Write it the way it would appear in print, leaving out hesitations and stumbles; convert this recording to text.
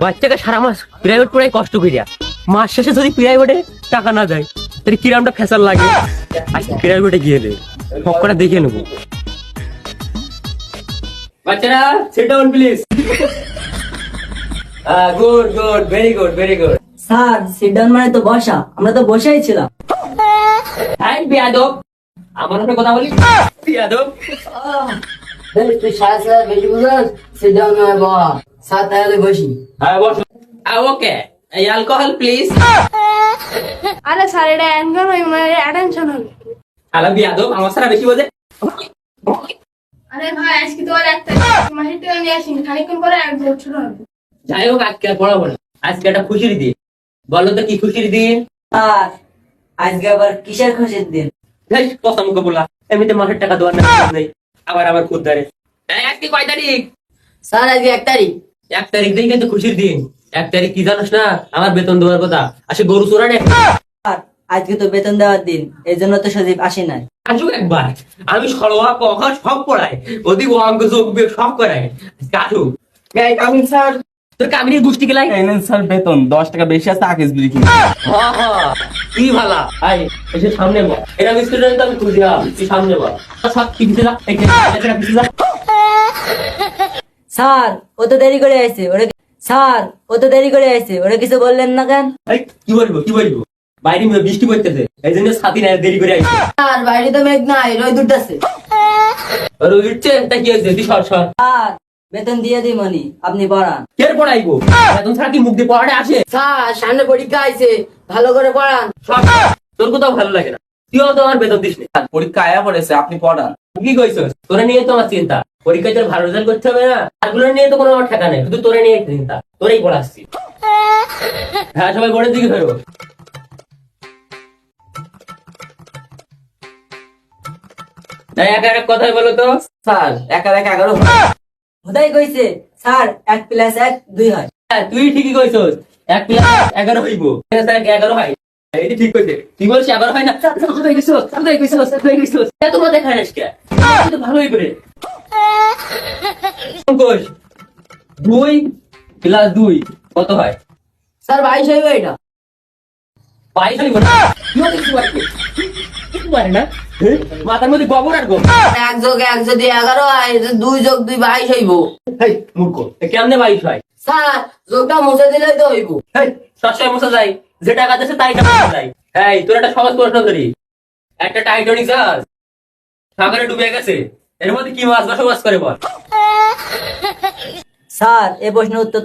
বাচ্চাকে সারা মাস প্রাইভেট পড়াই কষ্ট করিয়া মাস শেষে যদি প্রাইভেটে টাকা না দেয় তাহলে কিরামটা ফেসার লাগে। আজকে প্রাইভেটে গিয়ে নেবে সব করে দেখে নেবো। বাচ্চারা sit down please. Good good, very good very good. Sir sit down মানে তো বসা, আমরা তো বসেই ছিলাম। হাই বিয়াদব, আমার সাথে কথা বলি বিয়াদব। তুই সারা সারা বেশি বুঝাস, সিট ডাউন মানে বসা। স্যার তাহলে বসি। হ্যাঁ বসো। ওকে, এই অ্যালকোহল প্লিজ। আরে স্যার এটা অ্যাঙ্গার হই মানে অ্যাটেনশন হল। আলা বিয়াদব, আমার সারা বেশি বোঝে। আরে ভাই আজকে তো আর একটা মাসের টাকা নিয়ে আসিনি, খানিকক্ষণ পরে এক বছর হবে। যাই হোক, আজকে আর পড়াবো না, আজকে একটা খুশির দিন। বলো তো কি খুশির দিন? আর আজকে আবার কিসের খুশির দিন? কথা মুখে বলা, এমনিতে মাসের টাকা দেওয়ার নেই, আবার আবার খুদ ধরে। আজকে কয় তারিখ? স্যার আজকে 1 তারিখ। 1 তারিখ দিন কিন্তু খুশির দিন। 1 তারিখ কি জানোস না? আমার বেতন দেওয়ার কথা। আসে গরু চোরানে। আর আজকে তো বেতন দেওয়ার দিন, এই জন্য তো সজীব আসে নাই। আসুক একবার, আমি সরোয়া কখা সব পড়াই, ওদিক অঙ্ক যোগ বিয়োগ সব করাই। আজকে আসুক। Come in sir. তোর কামিনীর গোষ্ঠী গেলাই এনেন স্যার বেতন 10 টাকা বেশি আছে আকিস বিড়ি কিনে। কি ভালা আই এসে সামনে বল। এরা স্টুডেন্ট আমি খুঁজে তুই সামনে বল। সব কি দিতে যা, এই দিতে যা। স্যার ও তো দেরি করে আসছে, স্যার ও তো দেরি করে আসছে, ওরা কিছু বললেন না কেন? এই কি বলবো কি বলবো, বাইরে বৃষ্টি পড়তেছে এই জন্য ছাতি না দেরি করে আইছে। স্যার বাইরে তো মেঘ নাই, রোদ উঠতেছে। আর উঠছে তা কি হয়েছে, তুই সর সর। স্যার বেতন দিয়ে দিই মনি, আপনি পড়ান। কে পড়াইবো? বেতন ছাড়া কি মুখ দিয়ে পড়াটা আসে? স্যার সামনে পরীক্ষা আইছে, ভালো করে পড়ান। সব তোর কোথাও ভালো লাগে না, তুইও তো আমার বেতন দিস না। পরীক্ষা আয়া পড়েছে, আপনি পড়ান। কি কইছস? তোরা নিয়ে তো আমার চিন্তা, পরীক্ষায় তোর ভালো রেজাল্ট করতে হবে না, আরগুলো নিয়ে তো কোনো আমার ঠেকা নেই, শুধু তোরা নিয়ে চিন্তা, তোরাই পড়াচ্ছি। হ্যাঁ সবাই বোর্ডের দিকে ফেরো। এক এক কথাই বলো তো। স্যার 1 আর 1 11। হুদাই কইছে স্যার 1 + 1 2 হয়। হ্যাঁ, তুই ঠিকই কইছস, 1 + 1 11 হইব। 11 হয়, এইটি ঠিক কইছে। তুই বলছিস 11 হয় না? কোথায় কইছস কোথায় কইছস কোথায় কইছস? তোমরা দেখায় না কে? তুই তো ভালোই করে কইস। 2 + 2 কত হয়? স্যার 22 হইবে এটা। 22 হইব না? তুইও তো কিছু পারবি, কিছু পারে না। মাথার মধ্যে গোবর আর গোবর। 1 যোগ 1 যদি 11 হয়, 2 যোগ 2 22 হইব। হেই মূর্খ, কেমনে 22 হয়? স্যার যোগটা মুছে দিলেই তো হইব। হেই সবসময় মুছা যায়, যে টাকা দিচ্ছে তাই টাকা মুছা যায়। এই তোর একটা সহজ প্রশ্ন ধরি, একটা টাইটানিক জাহাজ সাগরে ডুবে গেছে, এর মধ্যে কি মাছ বসবাস করে বল? স্যার এই প্রশ্নের উত্তর